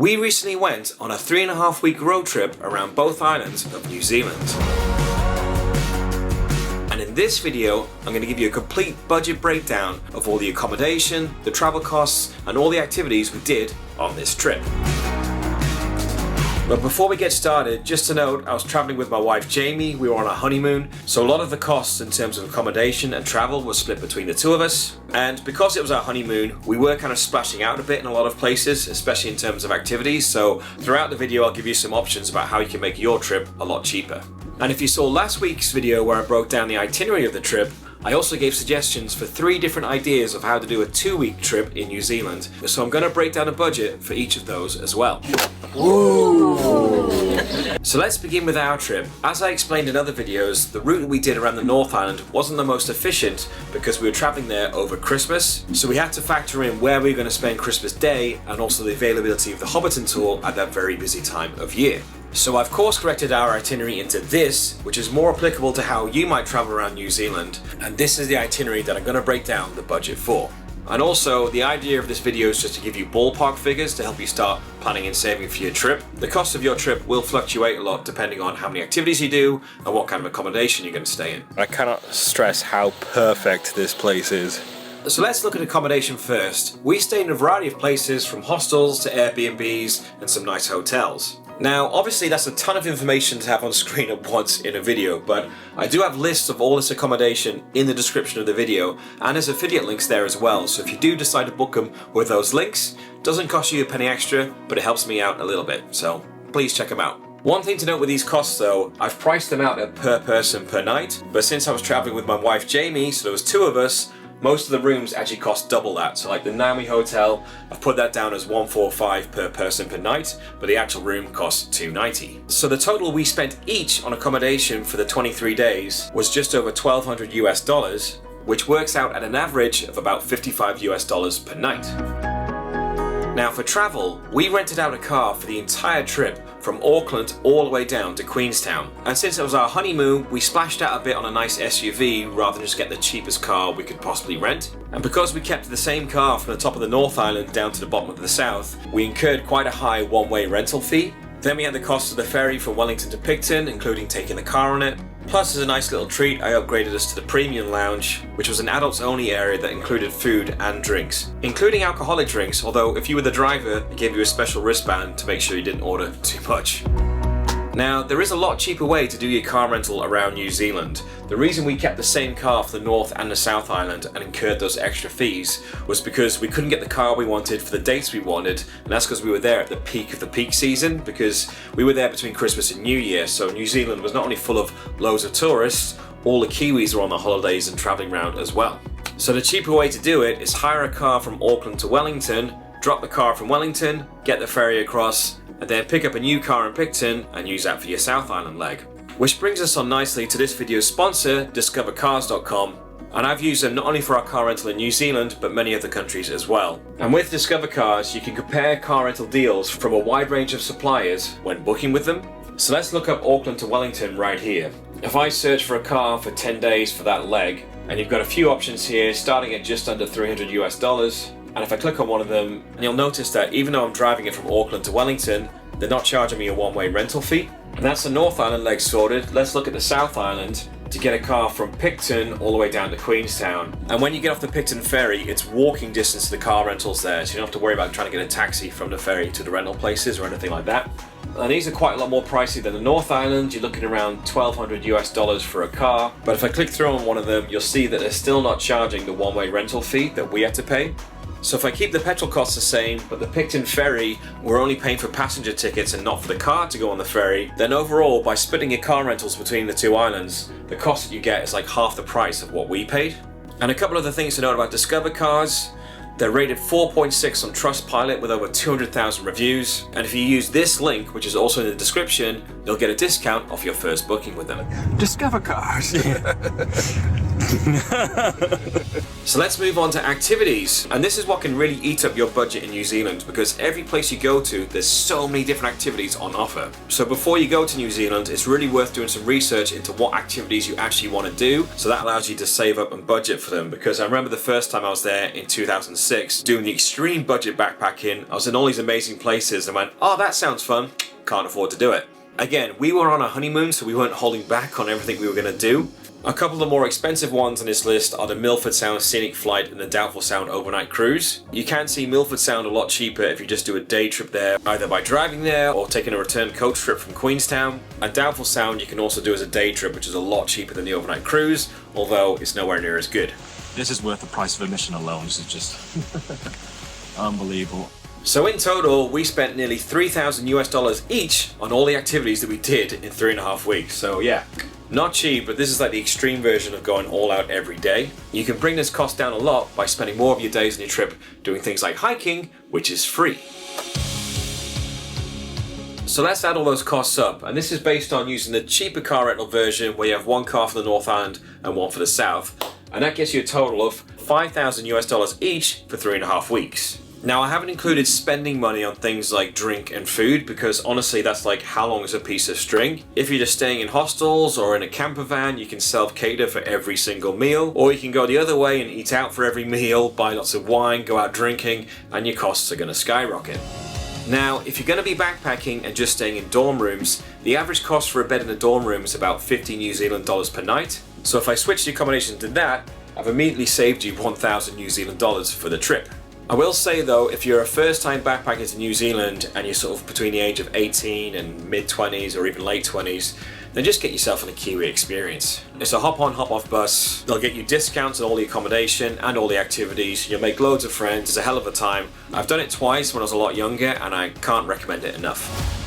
We recently went on a 3.5-week road trip around both islands of New Zealand. And in this video, I'm going to give you a complete budget breakdown of all the accommodation, the travel costs, and all the activities we did on this trip. But before we get started, just to note, I was traveling with my wife Jamie. We were on our honeymoon, so a lot of the costs in terms of accommodation and travel was split between the two of us. And because it was our honeymoon, we were kind of splashing out a bit in a lot of places, especially in terms of activities. So throughout the video, I'll give you some options about how you can make your trip a lot cheaper. And if you saw last week's video where I broke down the itinerary of the trip, I also gave suggestions for 3 different ideas of how to do a 2-week trip in New Zealand. So I'm going to break down a budget for each of those as well. Ooh. So let's begin with our trip. As I explained in other videos, the route we did around the North Island wasn't the most efficient because we were traveling there over Christmas. So we had to factor in where we were going to spend Christmas Day and also the availability of the Hobbiton tour at that very busy time of year. So I've course corrected our itinerary into this, which is more applicable to how you might travel around New Zealand, and this is the itinerary that I'm going to break down the budget for. And also, the idea of this video is just to give you ballpark figures to help you start planning and saving for your trip. The cost of your trip will fluctuate a lot depending on how many activities you do and what kind of accommodation you're going to stay in. I cannot stress how perfect this place is. So let's look at accommodation first. We stayed in a variety of places from hostels to Airbnbs and some nice hotels. Now, obviously that's a ton of information to have on screen at once in a video, but I do have lists of all this accommodation in the description of the video, and there's affiliate links there as well, so if you do decide to book them with those links, it doesn't cost you a penny extra, but it helps me out a little bit, so please check them out. One thing to note with these costs though, I've priced them out at per person per night, but since I was traveling with my wife Jamie, so there was 2 of us, most of the rooms actually cost double that. So like the Naomi Hotel, I've put that down as $145 per person per night, but the actual room costs $290. So the total we spent each on accommodation for the 23 days was just over $1,200 US, which works out at an average of about $55 US per night. Now for travel, we rented out a car for the entire trip from Auckland all the way down to Queenstown. And since it was our honeymoon, we splashed out a bit on a nice SUV rather than just get the cheapest car we could possibly rent. And because we kept the same car from the top of the North Island down to the bottom of the South, we incurred quite a high one-way rental fee. Then we had the cost of the ferry from Wellington to PICTON, including taking the car on it. Plus, as a nice little treat, I upgraded us to the premium lounge, which was an adults only area that included food and drinks, including alcoholic drinks, although if you were the driver, it gave you a special wristband to make sure you didn't order too much. Now, there is a lot cheaper way to do your car rental around New Zealand. The reason we kept the same car for the North and the South Island and incurred those extra fees was because we couldn't get the car we wanted for the dates we wanted, and that's because we were there at the peak of the peak season, because we were there between Christmas and New Year, so New Zealand was not only full of loads of tourists, all the Kiwis were on the holidays and travelling around as well. So the cheaper way to do it is hire a car from Auckland to Wellington, drop the car from Wellington, get the ferry across, and then pick up a new car in PICTON and use that for your South Island leg. Which brings us on nicely to this video's sponsor, discovercars.com, and I've used them not only for our car rental in New Zealand, but many other countries as well. And with Discover Cars, you can compare car rental deals from a wide range of suppliers when booking with them. So let's look up Auckland to Wellington right here. If I search for a car for 10 days for that leg, and you've got a few options here starting at just under $300 US, and if I click on one of them, and you'll notice that even though I'm driving it from Auckland to Wellington, they're not charging me a one-way rental fee. And that's the North Island leg sorted. Let's look at the South Island to get a car from PICTON all the way down to Queenstown. And when you get off the PICTON ferry, it's walking distance to the car rentals there, so you don't have to worry about trying to get a taxi from the ferry to the rental places or anything like that. And these are quite a lot more pricey than the North Island. You're looking around $1,200 US for a car. But if I click through on one of them, you'll see that they're still not charging the one-way rental fee that we had to pay. So if I keep the petrol costs the same, but the PICTON ferry, we're only paying for passenger tickets and not for the car to go on the ferry, then overall, by splitting your car rentals between the 2 islands, the cost that you get is like half the price of what we paid. And a couple of other things to note about Discover Cars. They're rated 4.6 on Trustpilot with over 200,000 reviews. And if you use this link, which is also in the description, you'll get a discount off your first booking with them. Discover Cars! So let's move on to activities, and this is what can really eat up your budget in New Zealand, because every place you go to, there's so many different activities on offer. So before you go to New Zealand, it's really worth doing some research into what activities you actually want to do, so that allows you to save up and budget for them. Because I remember the first time I was there in 2006 doing the extreme budget backpacking, I was in all these amazing places and went, oh, that sounds fun, can't afford to do it. Again, we were on a honeymoon, so we weren't holding back on everything we were going to do. A couple of the more expensive ones on this list are the MILFORD Sound Scenic Flight and the Doubtful Sound Overnight Cruise. You can see MILFORD Sound a lot cheaper if you just do a day trip there, either by driving there or taking a return coach trip from Queenstown. And Doubtful Sound you can also do as a day trip, which is a lot cheaper than the overnight cruise, although it's nowhere near as good. This is worth the price of admission alone. This is just unbelievable. So in total, we spent nearly $3,000 each on all the activities that we did in 3.5 weeks. So yeah, not cheap, but this is like the extreme version of going all out every day. You can bring this cost down a lot by spending more of your days on your trip doing things like hiking, which is free. So let's add all those costs up, and this is based on using the cheaper car rental version where you have one car for the North Island and one for the South, and that gets you a total of $5,000 each for 3.5 weeks. Now, I haven't included spending money on things like drink and food, because honestly that's like how long is a piece of string. If you're just staying in hostels or in a camper van, you can self-cater for every single meal, or you can go the other way and eat out for every meal, buy lots of wine, go out drinking, and your costs are going to skyrocket. Now, if you're going to be backpacking and just staying in dorm rooms, the average cost for a bed in a dorm room is about 50 New Zealand dollars per night. So if I switch the accommodation to that, I've immediately saved you 1,000 New Zealand dollars for the trip. I will say though, if you're a first-time backpacker to New Zealand and you're sort of between the age of 18 and mid-20s or even late 20s, then just get yourself on a Kiwi experience. It's a hop-on, hop-off bus. They'll get you discounts on all the accommodation and all the activities. You'll make loads of friends. It's a hell of a time. I've done it twice when I was a lot younger, and I can't recommend it enough.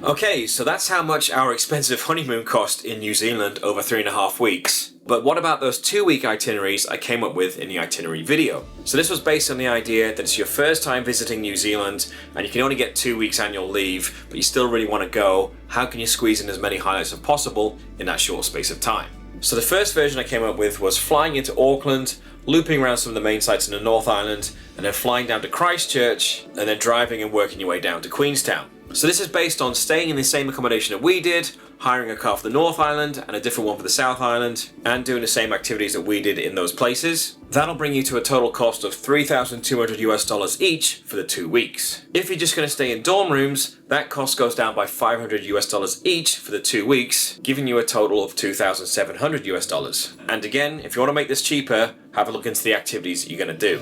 Okay, so that's how much our expensive honeymoon cost in New Zealand over 3.5 weeks. But what about those 2-week itineraries I came up with in the itinerary video? So this was based on the idea that it's your first time visiting New Zealand and you can only get 2 weeks annual leave, but you still really want to go. How can you squeeze in as many highlights as possible in that short space of time? So the first version I came up with was flying into Auckland, looping around some of the main sites in the North Island, and then flying down to Christchurch, and then driving and working your way down to Queenstown. So this is based on staying in the same accommodation that we did, hiring a car for the North Island and a different one for the South Island, and doing the same activities that we did in those places. That'll bring you to a total cost of $3,200 each for the 2 weeks. If you're just going to stay in dorm rooms, that cost goes down by $500 each for the 2 weeks, giving you a total of $2,700. And again, if you want to make this cheaper, have a look into the activities that you're going to do.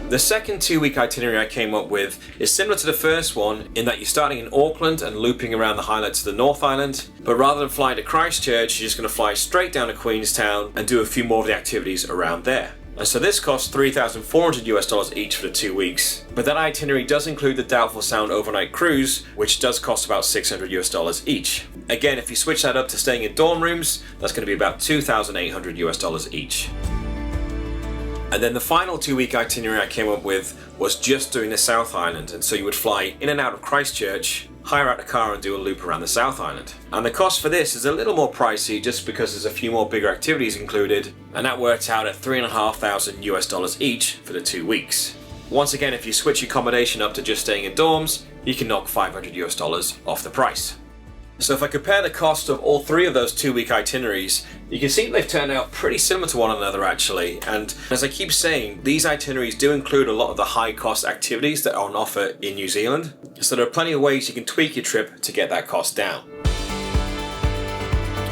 The second 2-week itinerary I came up with is similar to the first one in that you're starting in Auckland and looping around the highlights of the North Island, but rather than flying to Christchurch, you're just going to fly straight down to Queenstown and do a few more of the activities around there. And so this costs $3,400 each for the 2 weeks, but that itinerary does include the Doubtful Sound overnight cruise, which does cost about $600 each. Again, if you switch that up to staying in dorm rooms, that's going to be about $2,800 each. And then the final 2-week itinerary I came up with was just doing the South Island, and so you would fly in and out of Christchurch, hire out a car and do a loop around the South Island. And the cost for this is a little more pricey just because there's a few more bigger activities included, and that works out at $3,500 each for the 2 weeks. Once again, if you switch your accommodation up to just staying in dorms, you can knock $500 off the price. So if I compare the cost of all 3 of those 2-week itineraries, you can see they've turned out pretty similar to one another actually. And as I keep saying, these itineraries do include a lot of the high cost activities that are on offer in New Zealand. So there are plenty of ways you can tweak your trip to get that cost down.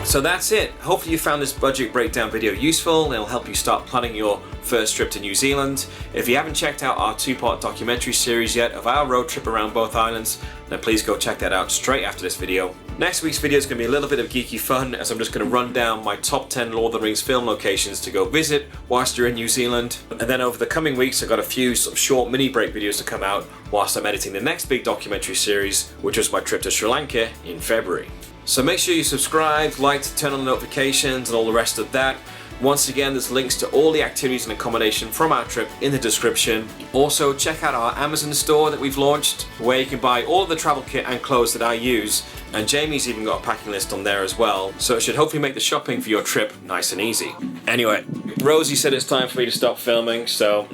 So that's it. Hopefully you found this budget breakdown video useful and it'll help you start planning your first trip to New Zealand. If you haven't checked out our 2-part documentary series yet of our road trip around both islands, then please go check that out straight after this video. Next week's video is going to be a little bit of geeky fun, as I'm just going to run down my top 10 Lord of the Rings film locations to go visit whilst you're in New Zealand. And then over the coming weeks I've got a few sort of short mini break videos to come out whilst I'm editing the next big documentary series, which was my trip to Sri Lanka in February. So make sure you subscribe, like, turn on the notifications and all the rest of that. Once again, there's links to all the activities and accommodation from our trip in the description. Also, check out our Amazon store that we've launched, where you can buy all of the travel kit and clothes that I use. And Jamie's even got a packing list on there as well, so it should hopefully make the shopping for your trip nice and easy. Anyway, Rosie said it's time for me to stop filming, so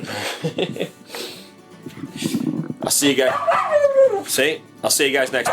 I'll see you guys. I'll see you guys next.